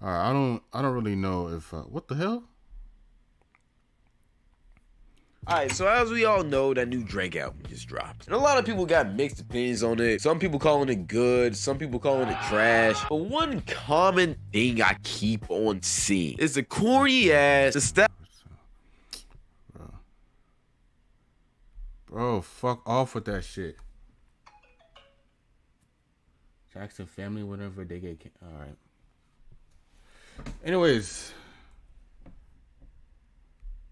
Alright, I don't really know if what the hell? Alright, so as we all know, that new Drake album just dropped. And a lot of people got mixed opinions on it. Some people calling it good, some people calling it trash. But one common thing I keep on seeing is the corny ass, the step. Bro, fuck off with that shit. Jackson family, whenever they get alright. Anyways,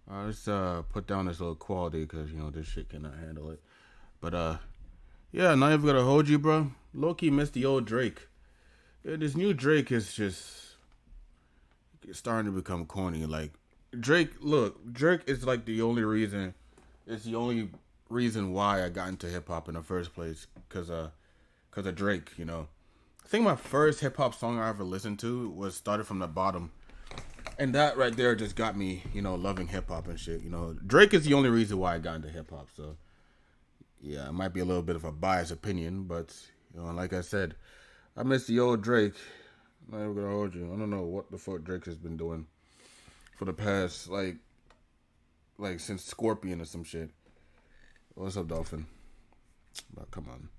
let's put down this little quality because this shit cannot handle it. But yeah, not even gonna hold you, bro. Low-key missed the old Drake. Yeah, this new Drake is just starting to become corny. Like Drake is like the only reason. It's the only reason why I got into hip hop in the first place, cause of Drake. I think my first hip hop song I ever listened to was Started from the Bottom. And that right there just got me, loving hip hop and shit. Drake is the only reason why I got into hip hop. So, yeah, it might be a little bit of a biased opinion, but like I said, I miss the old Drake. I'm not even gonna hold you. I don't know what the fuck Drake has been doing for the past like since Scorpion or some shit. What's up, Dolphin? But come on.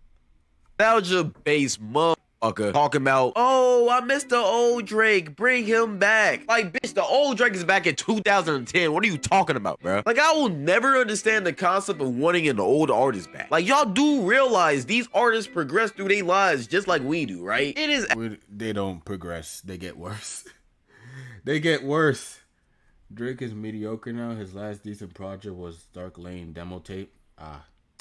Nostalgia based motherfucker talking about, oh, I miss the old Drake, bring him back. Like, bitch, the old Drake is back in 2010. What are you talking about, bro? Like, I will never understand the concept of wanting an old artist back. Like, y'all do realize these artists progress through their lives just like we do, right? They don't progress. They get worse. They get worse. Drake is mediocre now. His last decent project was Dark Lane demo tape.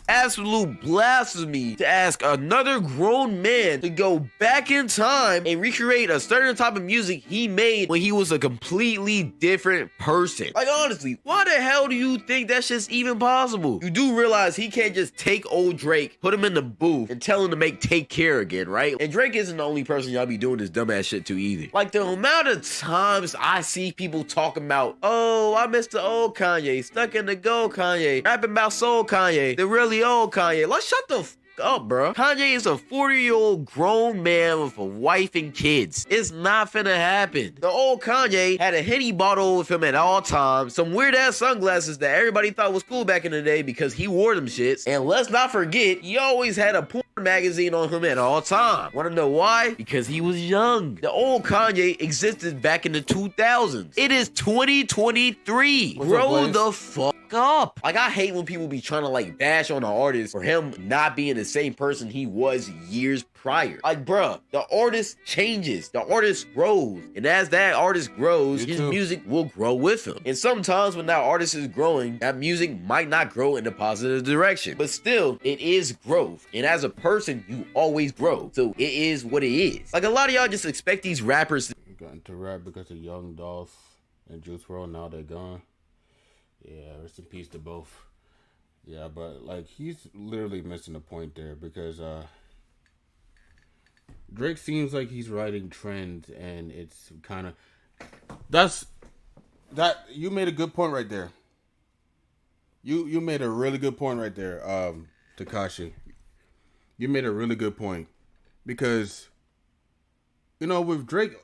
Absolute blasphemy to ask another grown man to go back in time and recreate a certain type of music he made when he was a completely different person. Like, honestly, why the hell do you think that shit's even possible? You do realize he can't just take old Drake, put him in the booth, and tell him to make Take Care again, right? And Drake isn't the only person y'all be doing this dumbass shit to either. Like, the amount of times I see people talking about, oh, I miss the old Kanye, stuck in the gold Kanye, rapping about soul Kanye, the really old Kanye. Like, shut the f up, bro. Kanye is a 40-year-old grown man with a wife and kids. It's not finna happen. The old Kanye had a Henny bottle with him at all times, some weird ass sunglasses that everybody thought was cool back in the day because he wore them shits. And let's not forget, he always had a porn magazine on him at all times. Wanna know why? Because he was young. The old Kanye existed back in the 2000s. It is 2023. Grow the fuck up. Like, I hate when people be trying to like bash on an artist for him not being the same person he was years prior. Like, bruh, the artist changes, the artist grows, and as that artist grows, his music will grow with him. And sometimes when that artist is growing, that music might not grow in a positive direction, but still, it is growth. And as a person, you always grow. So it is what it is. Like, a lot of y'all just expect these rappers to got into rap because of Young Dolph and Juice WRLD. Now they're gone. Yeah, rest in peace to both. Yeah, but like, he's literally missing the point there because Drake seems like he's writing trends, and it's kind of you made a good point right there. You made a really good point right there, Tekashi. You made a really good point because with Drake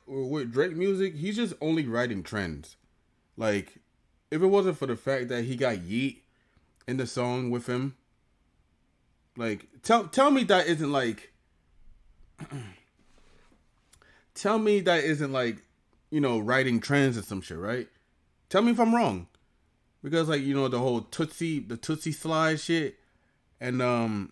music, he's just only writing trends. Like, if it wasn't for the fact that he got Yeet in the song with him, like, tell me that isn't like, tell me that isn't like, writing trends or some shit, right? Tell me if I'm wrong, because like, the whole Tootsie Slide shit, and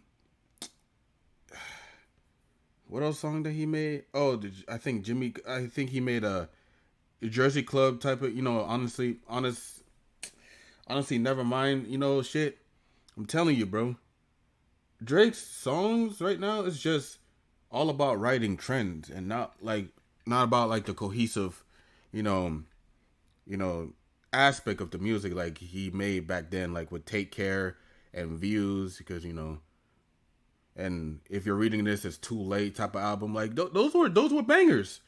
what else song that he made? Oh, I think he made a Jersey Club type of, honestly, never mind, shit. I'm telling you, bro. Drake's songs right now is just all about writing trends and not about like the cohesive, aspect of the music like he made back then, like with Take Care and Views, because and if you're reading this, it's Too Late type of album. Like those were bangers.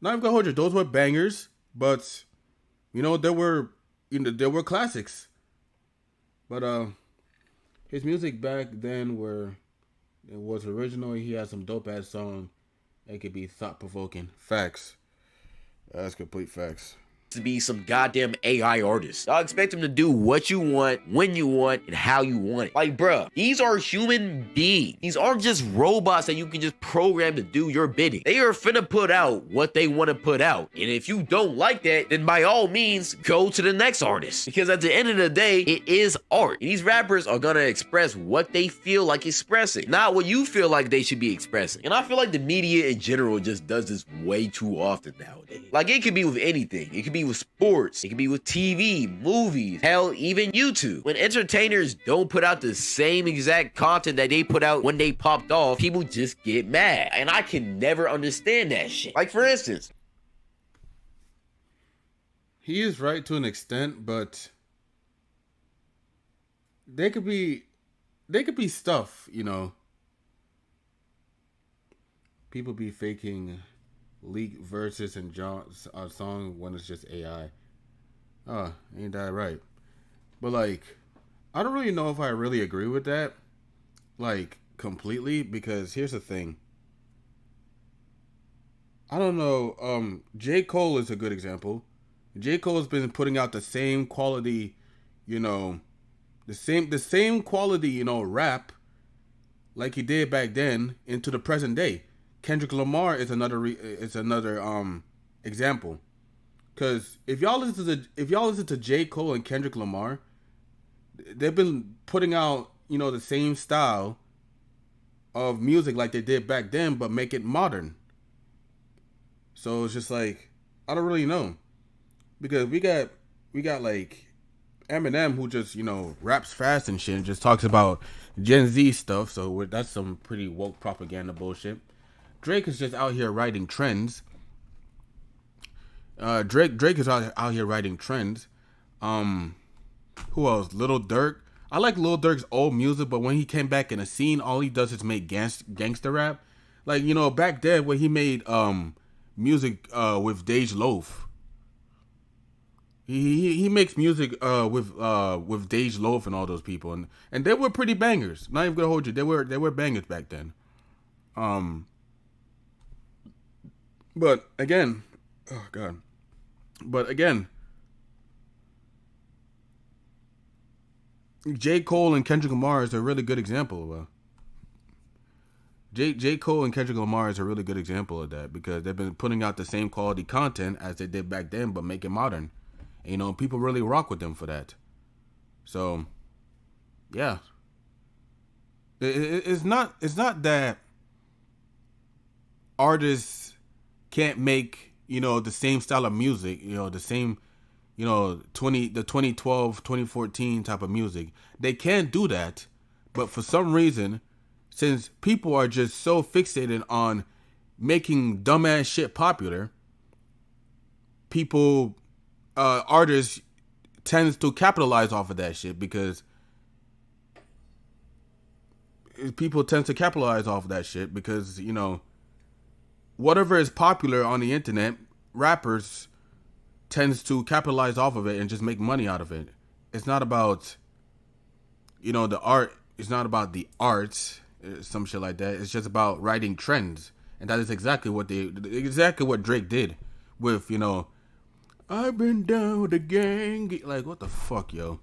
Not even gonna hold you, those were bangers, but there were classics. But his music back then it was original. He had some dope ass song. It could be thought provoking. Facts. That's complete facts. To be some goddamn AI artist. Y'all expect them to do what you want, when you want, and how you want it. Like, bruh, these are human beings. These aren't just robots that you can just program to do your bidding. They are finna put out what they want to put out. And if you don't like that, then by all means, go to the next artist. Because at the end of the day, it is art. And these rappers are gonna express what they feel like expressing, not what you feel like they should be expressing. And I feel like the media in general just does this way too often nowadays. Like, it could be with anything. It could be with sports, it can be with TV, movies, hell, even YouTube. When entertainers don't put out the same exact content that they put out when they popped off, people just get mad. And I can never understand that shit. Like, for instance, he is right to an extent, but they could be stuff, you know. People be faking leak verses and song when it's just AI. Oh, ain't that right? But like, I don't really know if I really agree with that, like, completely, because here's the thing. I don't know. J Cole is a good example. J Cole's been putting out the same quality, you know, the same quality, you know, rap, like he did back then into the present day. Kendrick Lamar is another example, because if y'all listen to J Cole and Kendrick Lamar, they've been putting out, you know, the same style of music like they did back then, but make it modern. So it's just like, I don't really know, because we got like Eminem, who just, you know, raps fast and shit and just talks about Gen Z stuff. So that's some pretty woke propaganda bullshit. Drake is just out here writing trends. Drake is out here writing trends. Who else? Lil Durk. I like Lil Durk's old music, but when he came back in the scene, all he does is make gangster rap. Like, you know, back then when he made music with Dej Loaf. He makes music with Dej Loaf and all those people, and they were pretty bangers. Not even gonna hold you, they were bangers back then. But again, oh god. But again, J. Cole and Kendrick Lamar is a really good example. J. Cole and Kendrick Lamar is a really good example of that, because they've been putting out the same quality content as they did back then, but make it modern. And, you know, people really rock with them for that. So, yeah. It's not that artists can't make, you know, the same style of music, you know, the same, you know, the 2012, 2014 type of music. They can do that, but for some reason, since people are just so fixated on making dumbass shit popular, artists tends to capitalize off of that shit, because people tend to capitalize off of that shit because, you know, whatever is popular on the internet, rappers tends to capitalize off of it and just make money out of it. It's not about, you know, the art. It's not about the arts, some shit like that. It's just about writing trends. And that is exactly what Drake did with, you know, I've been down with the gang. Like, what the fuck, yo?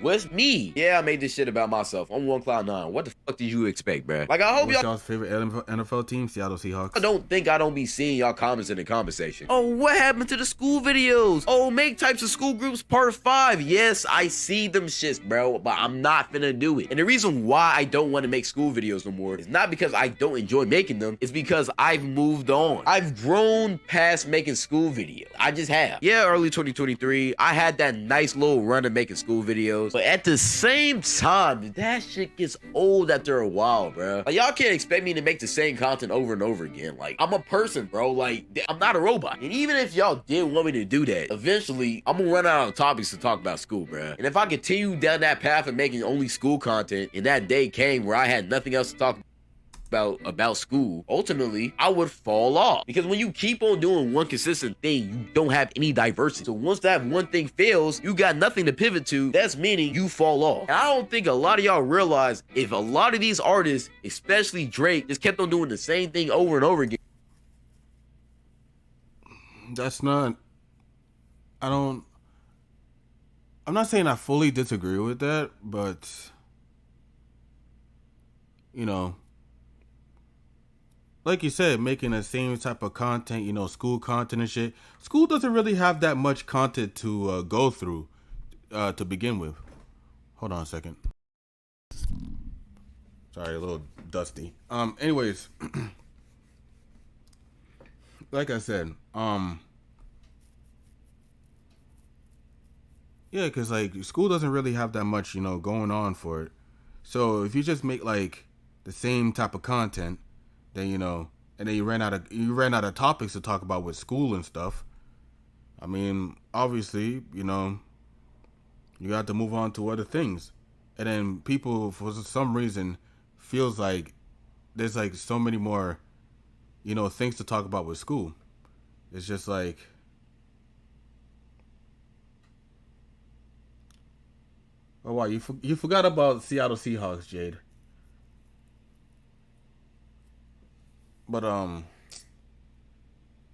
What's me? Yeah, I made this shit about myself. I'm One Cloud 9. What the fuck did you expect, bruh? Like, I hope y'all's favorite NFL team? Seattle Seahawks. I don't think I don't be seeing y'all comments in the conversation. Oh, what happened to the school videos? Oh, make types of school groups part 5. Yes, I see them shits, bro, but I'm not finna do it. And the reason why I don't want to make school videos no more is not because I don't enjoy making them. It's because I've moved on. I've grown past making school videos. I just have. Yeah, early 2023, I had that nice little run of making school videos. But at the same time, that shit gets old after a while, bro. Like, y'all can't expect me to make the same content over and over again. Like, I'm a person, bro. Like, I'm not a robot. And even if y'all did want me to do that, eventually, I'm gonna run out of topics to talk about school, bro. And if I continue down that path of making only school content, and that day came where I had nothing else to talk about school, ultimately I would fall off, because when you keep on doing one consistent thing, you don't have any diversity. So once that one thing fails, you got nothing to pivot to. That's meaning you fall off. And I don't think a lot of y'all realize, if a lot of these artists, especially Drake, just kept on doing the same thing over and over again, That's not. I don't. I'm not saying I fully disagree with that, but you know, like you said, making the same type of content, school content and shit. School doesn't really have that much content to go through to begin with. Hold on a second. Sorry, a little dusty. Anyways, like I said, yeah, because like school doesn't really have that much, going on for it. So if you just make like the same type of content, then and then you ran out of topics to talk about with school and stuff. I mean, obviously, you got to move on to other things, and then people for some reason feels like there's like so many more, things to talk about with school. It's just like. Oh wow, you forgot about Seattle Seahawks, Jade. But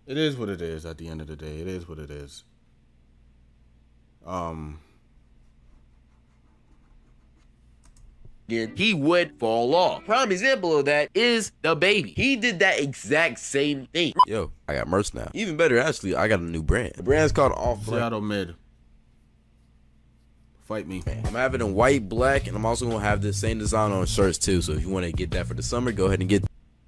it is what it is. At the end of the day, it is what it is. He would fall off. Prime example of that is the baby. He did that exact same thing. Yo, I got merch now. Even better, actually, I got a new brand. The brand's called Off Black. Seattle Mid. Fight me. I'm having it in white, black, and I'm also gonna have this same design on shirts too. So if you want to get that for the summer, go ahead and get.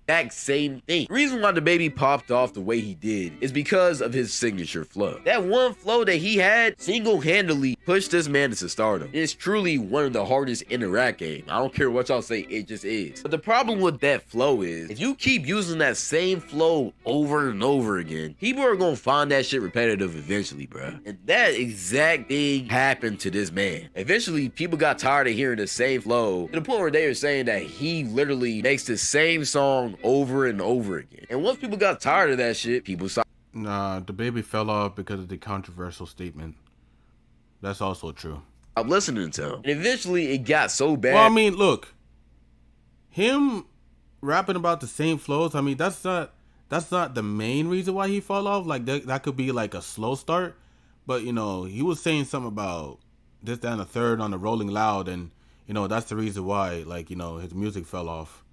Exact same thing. The reason why the baby popped off the way he did is because of his signature flow. That one flow that he had single-handedly pushed this man into stardom. It's truly one of the hardest in the rap game. I don't care what y'all say, it just is. But the problem with that flow is, if you keep using that same flow over and over again, people are gonna find that shit repetitive eventually, bruh. And that exact thing happened to this man. Eventually, people got tired of hearing the same flow to the point where they were saying that he literally makes the same song over and over again. And once people got tired of that shit, people stopped. Nah, the baby fell off because of the controversial statement. That's also true. I'm listening to him. And eventually it got so bad. Well, I mean, look, him rapping about the same flows, I mean, that's not the main reason why he fell off. Like that could be like a slow start. But, he was saying something about this, that, and the third on the Rolling Loud, and, that's the reason why, like, his music fell off.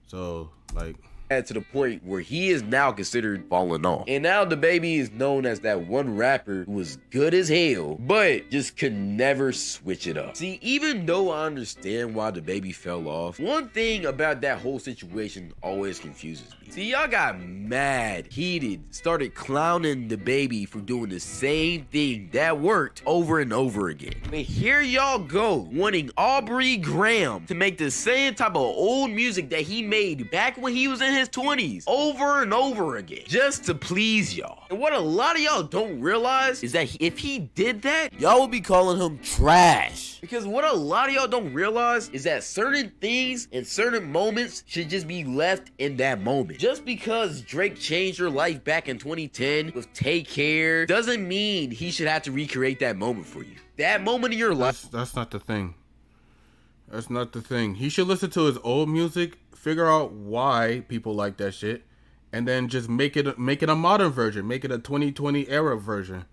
So, like, to the point where he is now considered falling off. And now the baby is known as that one rapper who was good as hell, but just could never switch it up. See, even though I understand why the baby fell off, one thing about that whole situation always confuses me. See, y'all got mad, heated, started clowning the baby for doing the same thing that worked over and over again. But here y'all go, wanting Aubrey Graham to make the same type of old music that he made back when he was in his 20s over and over again, just to please y'all. And what a lot of y'all don't realize is that if he did that, Y'all would be calling him trash. because what a lot of y'all don't realize is that certain things and certain moments should just be left in that moment. Just because Drake changed your life back in 2010 with Take Care doesn't mean he should have to recreate that moment for you. That moment in your life. that's not the thing. That's not the thing. He should listen to his old music, figure out why people like that shit, and then just make it a modern version, make it a 2020 era version.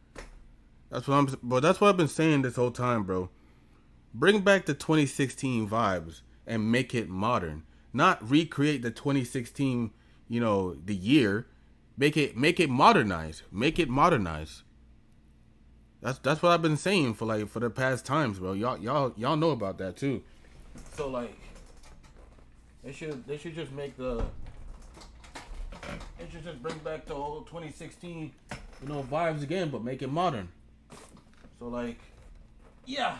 That's what I've been saying this whole time, bro. Bring back the 2016 vibes and make it modern. Not recreate the 2016, the year. Make it modernized. Make it modernized. That's what I've been saying for the past times, bro. Y'all know about that too. So like, they should just bring back the old 2016, vibes again, but make it modern. So like, yeah.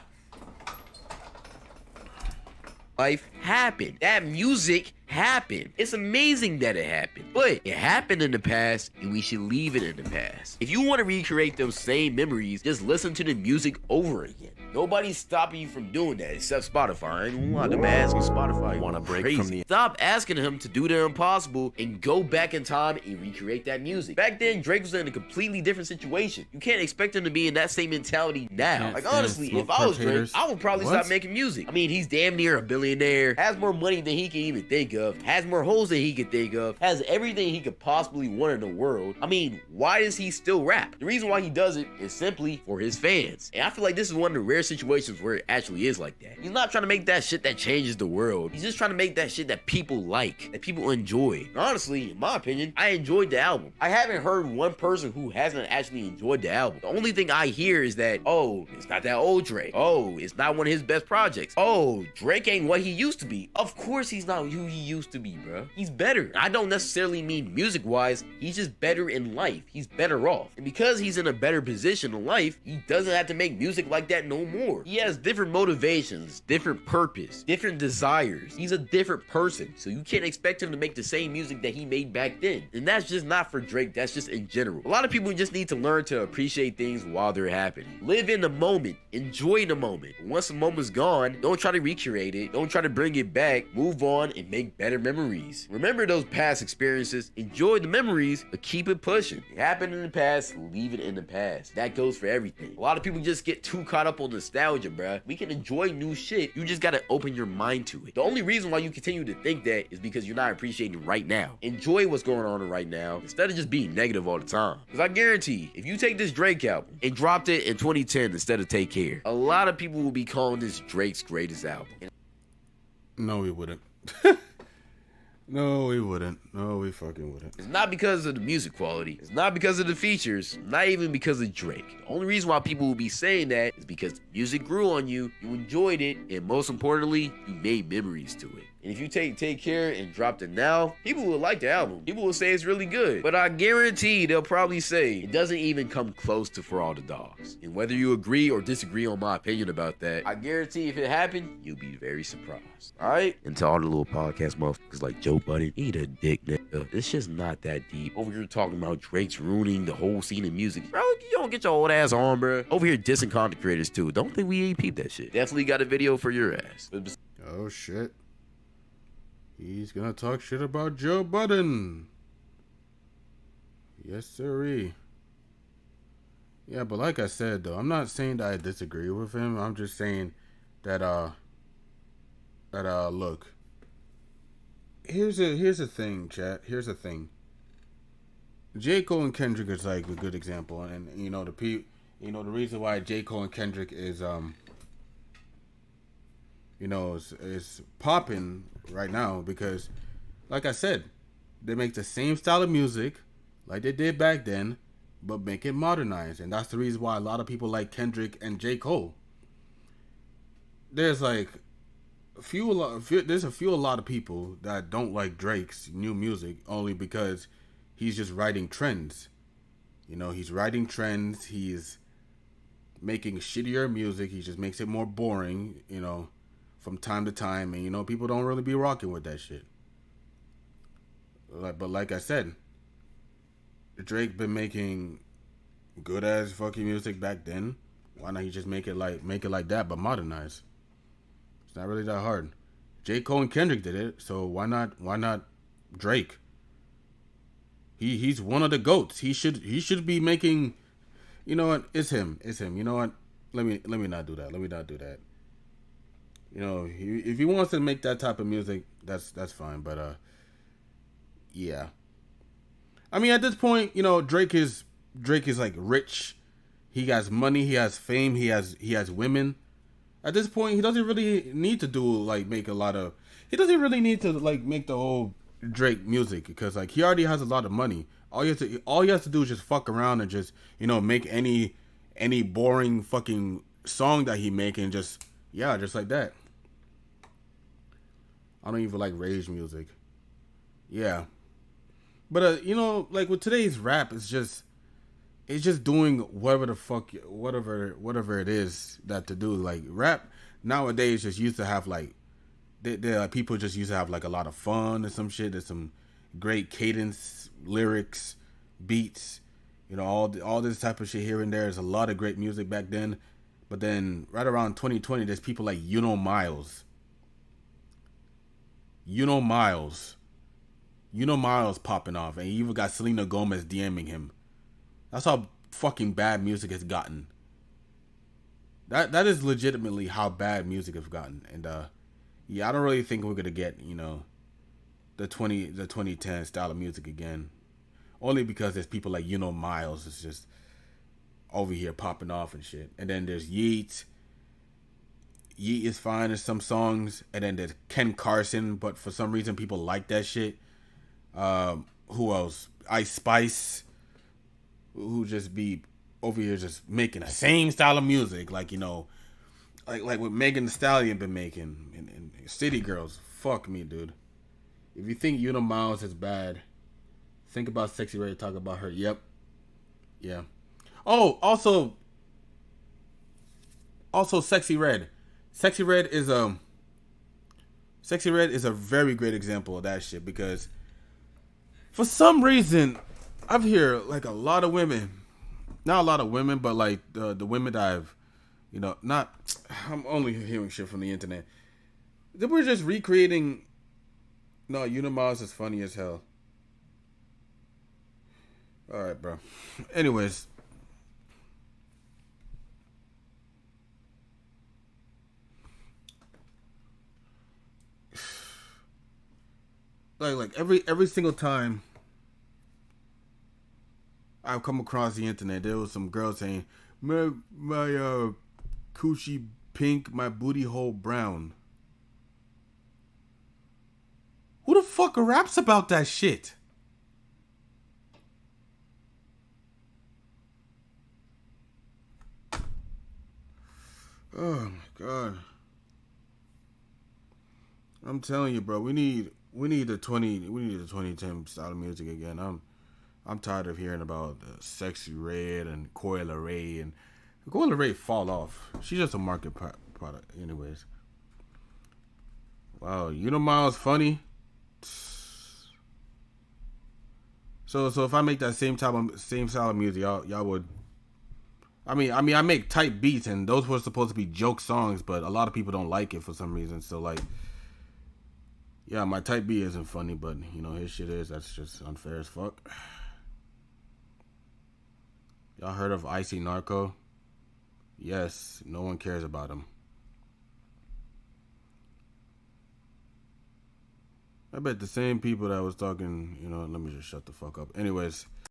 Life happened. That music happened. It's amazing that it happened, but it happened in the past and we should leave it in the past. If you want to recreate those same memories, just listen to the music over again. Nobody's stopping you from doing that except Spotify. I ain't gonna lie, them asking Spotify. Want a break crazy. from the- Stop asking him to do the impossible and go back in time and recreate that music. Back then, Drake was in a completely different situation. You can't expect him to be in that same mentality now. Can't Like stand honestly, smoke if I was Drake, haters. I would probably What? stop making music. I mean, he's damn near a billionaire, has more money than he can even think of, has more hoes than he could think of, has everything he could possibly want in the world. I mean, why does he still rap? The reason why he does it is simply for his fans. And I feel like this is one of the rare situations where it actually is like that. He's not trying to make that shit that changes the world. He's just trying to make that shit that people like, that people enjoy. And honestly, in my opinion, I enjoyed the album. I haven't heard one person who hasn't actually enjoyed the album. The only thing I hear is that, oh, it's not that old Drake. Oh, it's not one of his best projects. Oh, Drake ain't what he used to be. Of course he's not who he used to be, bro. He's better. I don't necessarily mean music-wise. He's just better in life. He's better off. And because he's in a better position in life, he doesn't have to make music like that no more. He has different motivations, different purpose, different desires. He's a different person. So you can't expect him to make the same music that he made back then. And that's just not for Drake. That's just in general. A lot of people just need to learn to appreciate things while they're happening. Live in the moment. Enjoy the moment. Once the moment's gone, don't try to recreate it. Don't try to bring it back. Move on and make better memories. Remember those past experiences. Enjoy the memories, but keep it pushing. It happened in the past, leave it in the past. That goes for everything. A lot of people just get too caught up on nostalgia, bruh. We can enjoy new shit. You just gotta open your mind to it. The only reason why you continue to think that is because you're not appreciating right now. Enjoy what's going on right now instead of just being negative all the time. Because I guarantee, if you take this Drake album and dropped it in 2010 instead of Take Care, a lot of people will be calling this Drake's greatest album. No, we wouldn't. No, we wouldn't. No, we fucking wouldn't. It's not because of the music quality. It's not because of the features. Not even because of Drake. The only reason why people will be saying that is because the music grew on you, you enjoyed it, and most importantly, you made memories to it. And if you Take Care and dropped it now, people will like the album. People will say it's really good. But I guarantee they'll probably say it doesn't even come close to For All the Dogs. And whether you agree or disagree on my opinion about that, I guarantee if it happened, you'll be very surprised. Alright? And to all the little podcast motherfuckers like Joe Budden, eat a dick, nigga. It's just not that deep. Over here talking about Drake's ruining the whole scene of music. Bro, you don't get your old ass on, bro. Over here dissing content creators too. Don't think we ain't peeped that shit. Definitely got a video for your ass. Oh, shit. He's gonna talk shit about Joe Budden. Yes, sirree. Yeah, but like I said, though, I'm not saying that I disagree with him. I'm just saying that, look. Here's a thing, chat. Here's a thing. J. Cole and Kendrick is like a good example, and the reason why J. Cole and Kendrick is is popping right now because, like I said, they make the same style of music like they did back then, but make it modernized, and that's the reason why a lot of people like Kendrick and J. Cole. There's like a lot of people that don't like Drake's new music only because he's just writing trends. He's writing trends. He's making shittier music. He just makes it more boring. From time to time, and people don't really be rocking with that shit. But like I said, Drake been making good ass fucking music back then. Why not he just make it like that but modernize? It's not really that hard. J. Cole and Kendrick did it, so why not Drake? He's one of the GOATs. He should be making. You know what? It's him. You know what? Let me not do that. If he wants to make that type of music, that's fine. But yeah. I mean, at this point, Drake is like rich. He has money. He has fame. He has women. At this point, he doesn't really need to He doesn't really need to make the whole Drake music because he already has a lot of money. All he has to do is just fuck around and just make any boring fucking song that he make and just like that. I don't even like rage music. Yeah. But with today's rap, it's just doing whatever it is that to do. Like rap nowadays just used to have people just used to have a lot of fun and some shit. There's some great cadence, lyrics, beats, all this type of shit here and there. There's a lot of great music back then. But then right around 2020, there's people like Miles. Miles. Miles popping off. And you even got Selena Gomez DMing him. That's how fucking bad music has gotten. That is legitimately how bad music has gotten. And yeah, I don't really think we're gonna get, the 2010 style of music again. Only because there's people like Miles is just over here popping off and shit. And then there's Yeet. Yeet is fine in some songs. And then there's Ken Carson, but for some reason people like that shit. Who else? Ice Spice, who just be over here just making the same style of music, like like what Megan Thee Stallion been making and City Girls. Fuck me, dude. If you think Miles is bad, think about Sexy Red. Talk about her. Yep. Yeah. Oh, also, Sexy Red. Sexy Red is a very great example of that shit, because for some reason I've heard like a lot of women, not a lot of women, but like the women that I've, not, I'm only hearing shit from the internet. They were just recreating. No, Miles is funny as hell. All right, bro. Anyways. Like every single time I've come across the internet, there was some girl saying, my coochie pink, my booty hole brown. Who the fuck raps about that shit? Oh my god. I'm telling you, bro, we need the 2010 style of music again. I'm tired of hearing about Sexy Red and Coi Leray, and Coi Leray fall off. She's just a market product, anyways. Wow, Miles funny. So if I make that same style of music, y'all would. I mean, I make tight beats, and those were supposed to be joke songs, but a lot of people don't like it for some reason. So like, yeah, my type B isn't funny, but his shit is. That's just unfair as fuck. Y'all heard of Icy Narco? Yes, no one cares about him. I bet the same people that was talking, let me just shut the fuck up. Anyways.